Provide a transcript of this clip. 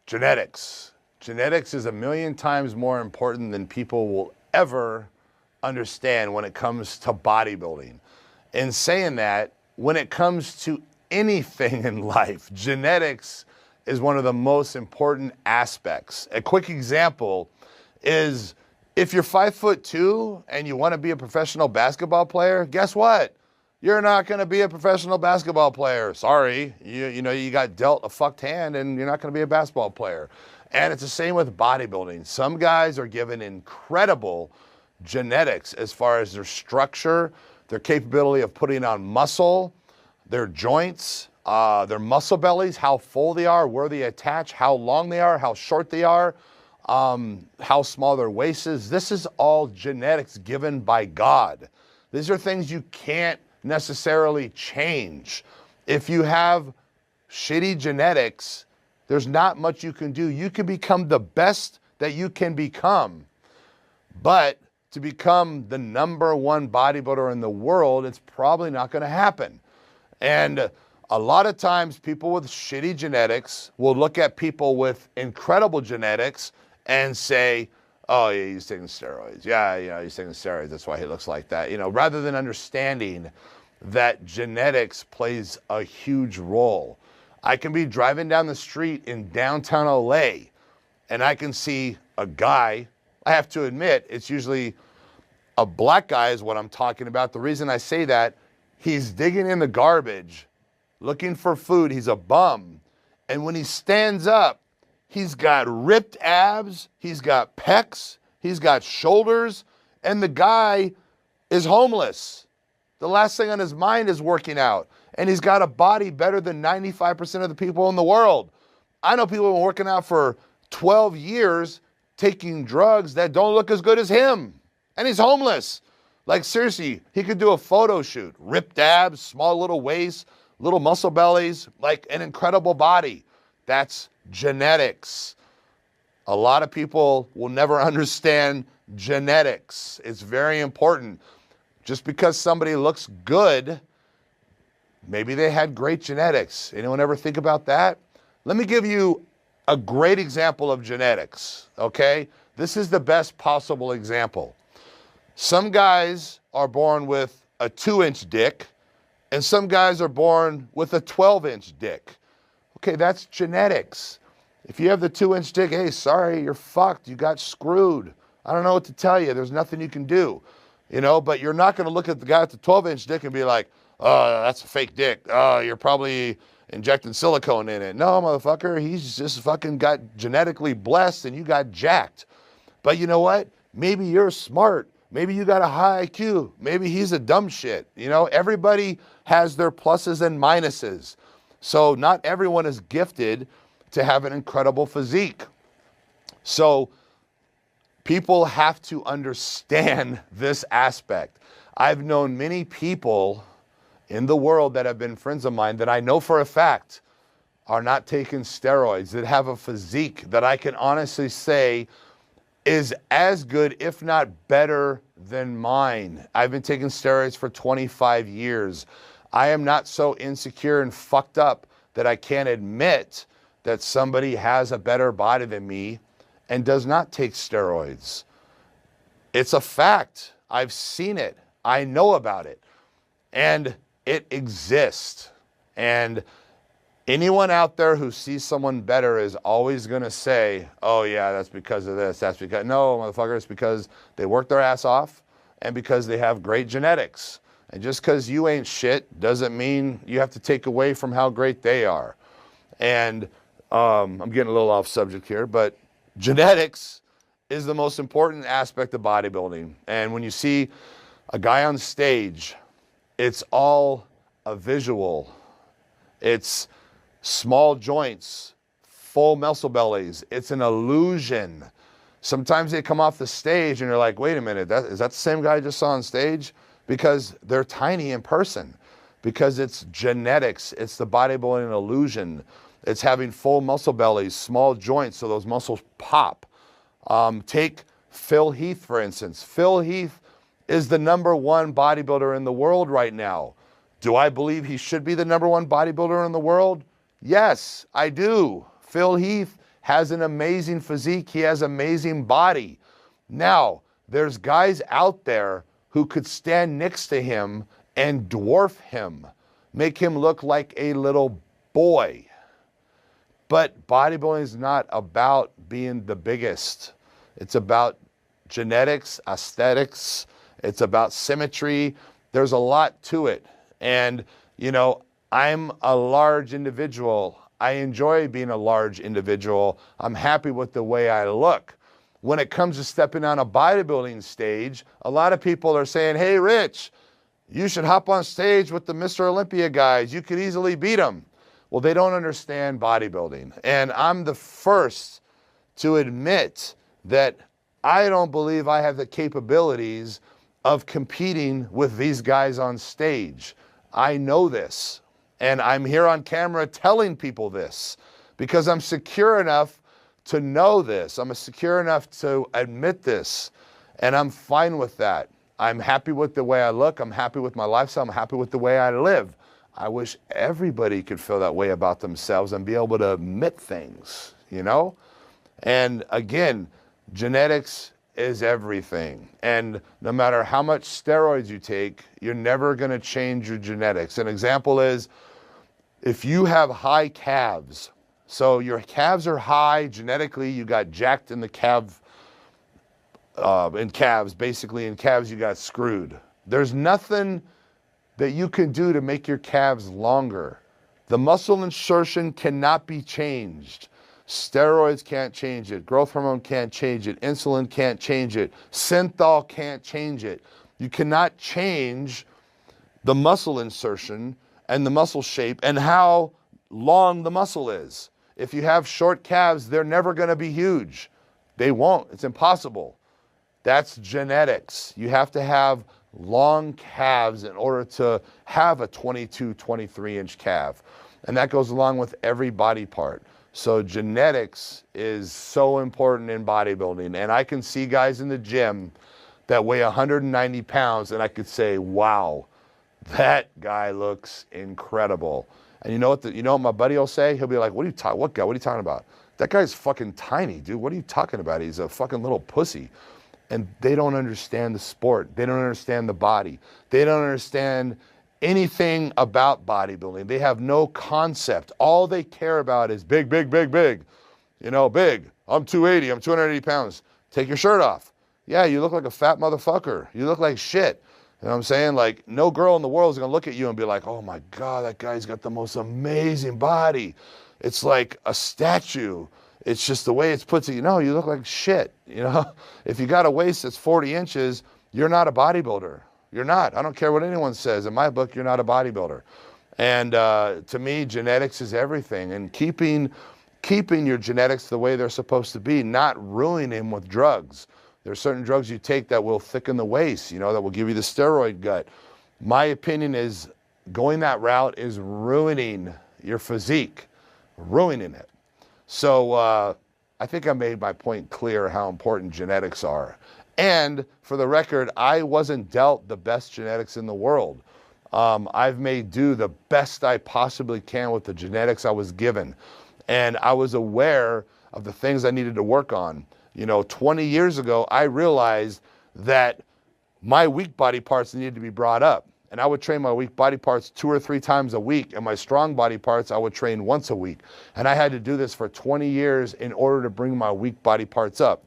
Genetics. Genetics is a million times more important than people will ever understand when it comes to bodybuilding. In saying that, when it comes to anything in life, genetics is one of the most important aspects. A quick example is if you're 5'2" and you want to be a professional basketball player, guess what? You're not going to be a professional basketball player. Sorry. You got dealt a fucked hand and you're not going to be a basketball player. And it's the same with bodybuilding. Some guys are given incredible genetics as far as their structure, their capability of putting on muscle, their joints, their muscle bellies, how full they are, where they attach, how long they are, how short they are, how small their waist is. This is all genetics given by God. These are things you can't necessarily change. If you have shitty genetics, there's not much you can do. You can become the best that you can become, but to become the #1 bodybuilder in the world, it's probably not going to happen. And a lot of times people with shitty genetics will look at people with incredible genetics and say, oh yeah, he's taking steroids. Yeah, he's taking steroids. That's why he looks like that. Rather than understanding that genetics plays a huge role. I can be driving down the street in downtown LA and I can see a guy. I have to admit, it's usually a black guy is what I'm talking about. The reason I say that, he's digging in the garbage, looking for food. He's a bum. And when he stands up, he's got ripped abs, he's got pecs, he's got shoulders, and the guy is homeless. The last thing on his mind is working out. And he's got a body better than 95% of the people in the world. I know people who've been working out for 12 years, taking drugs that don't look as good as him. And he's homeless. Like seriously, he could do a photo shoot. Ripped abs, small little waist, little muscle bellies, like an incredible body. That's genetics. A lot of people will never understand genetics. It's very important. Just because somebody looks good, maybe they had great genetics. Anyone ever think about that? Let me give you a great example of genetics, okay? This is the best possible example. Some guys are born with a 2-inch dick, and some guys are born with a 12-inch dick. Okay, that's genetics. If you have the 2-inch dick, hey, sorry, you're fucked. You got screwed. I don't know what to tell you. There's nothing you can do. But you're not going to look at the guy with the 12-inch dick and be like, oh, that's a fake dick. Oh, you're probably injecting silicone in it. No, motherfucker, he's just fucking got genetically blessed and you got jacked. But you know what? Maybe you're smart. Maybe you got a high IQ. Maybe he's a dumb shit. Everybody has their pluses and minuses. So not everyone is gifted to have an incredible physique. So people have to understand this aspect. I've known many people in the world that have been friends of mine that I know for a fact are not taking steroids, that have a physique that I can honestly say is as good, if not better than mine. I've been taking steroids for 25 years. I am not so insecure and fucked up that I can't admit that somebody has a better body than me and does not take steroids. It's a fact. I've seen it. I know about it. And it exists. And anyone out there who sees someone better is always going to say, oh yeah, that's because of this. That's because, no, motherfucker, it's because they work their ass off and because they have great genetics. And just because you ain't shit doesn't mean you have to take away from how great they are. And I'm getting a little off subject here, but genetics is the most important aspect of bodybuilding. And when you see a guy on stage, it's all a visual. It's small joints, full muscle bellies. It's an illusion. Sometimes they come off the stage and you're like, wait a minute, is that the same guy I just saw on stage? Because they're tiny in person. Because it's genetics. It's the bodybuilding illusion. It's having full muscle bellies, small joints so those muscles pop. Take Phil Heath, for instance. Phil Heath is the #1 bodybuilder in the world right now. Do I believe he should be the #1 bodybuilder in the world? Yes, I do. Phil Heath has an amazing physique. He has amazing body. Now, there's guys out there who could stand next to him and dwarf him, make him look like a little boy. But bodybuilding is not about being the biggest. It's about genetics, aesthetics. It's about symmetry. There's a lot to it. And, you know, I'm a large individual. I enjoy being a large individual. I'm happy with the way I look. When it comes to stepping on a bodybuilding stage, a lot of people are saying, hey, Rich, you should hop on stage with the Mr. Olympia guys. You could easily beat them. Well, they don't understand bodybuilding. And I'm the first to admit that I don't believe I have the capabilities of competing with these guys on stage. I know this. And I'm here on camera telling people this because I'm secure enough to know this. I'm secure enough to admit this. And I'm fine with that. I'm happy with the way I look. I'm happy with my lifestyle. I'm happy with the way I live. I wish everybody could feel that way about themselves and be able to admit things, you know? And again, genetics is everything. And no matter how much steroids you take, you're never going to change your genetics. An example is if you have high calves, so your calves are high genetically, you got jacked in the calves, basically in calves you got screwed. There's nothing that you can do to make your calves longer. The muscle insertion cannot be changed. Steroids can't change it. Growth hormone can't change it. Insulin can't change it. Synthol can't change it. You cannot change the muscle insertion and the muscle shape and how long the muscle is. If you have short calves, they're never going to be huge. They won't. It's impossible. That's genetics. You have to have long calves in order to have a 22, 23-inch calf. And that goes along with every body part. So genetics is so important in bodybuilding. And I can see guys in the gym that weigh 190 pounds and I could say, wow, that guy looks incredible. And you know what my buddy will say? He'll be like, what are you talking about? That guy's fucking tiny, dude. What are you talking about? He's a fucking little pussy. And they don't understand the sport. They don't understand the body. They don't understand anything about bodybuilding. They have no concept. All they care about is big, big, big, big. You know, big. I'm 280. I'm 280 pounds. Take your shirt off. Yeah, you look like a fat motherfucker. You look like shit. You know what I'm saying? Like, no girl in the world is going to look at you and be like, oh my God, that guy's got the most amazing body. It's like a statue. It's just the way it's put to you. No, you look like shit. You know, if you got a waist that's 40 inches, you're not a bodybuilder. You're not. I don't care what anyone says. In my book, you're not a bodybuilder. And to me, genetics is everything. And keeping your genetics the way they're supposed to be, not ruining them with drugs. There are certain drugs you take that will thicken the waist, you know, that will give you the steroid gut. My opinion is going that route is ruining your physique, ruining it. So I think I made my point clear how important genetics are. And for the record, I wasn't dealt the best genetics in the world. I've made do the best I possibly can with the genetics I was given. And I was aware of the things I needed to work on. You know, 20 years ago, I realized that my weak body parts needed to be brought up. And I would train my weak body parts 2 or 3 times a week. And my strong body parts, I would train once a week. And I had to do this for 20 years in order to bring my weak body parts up.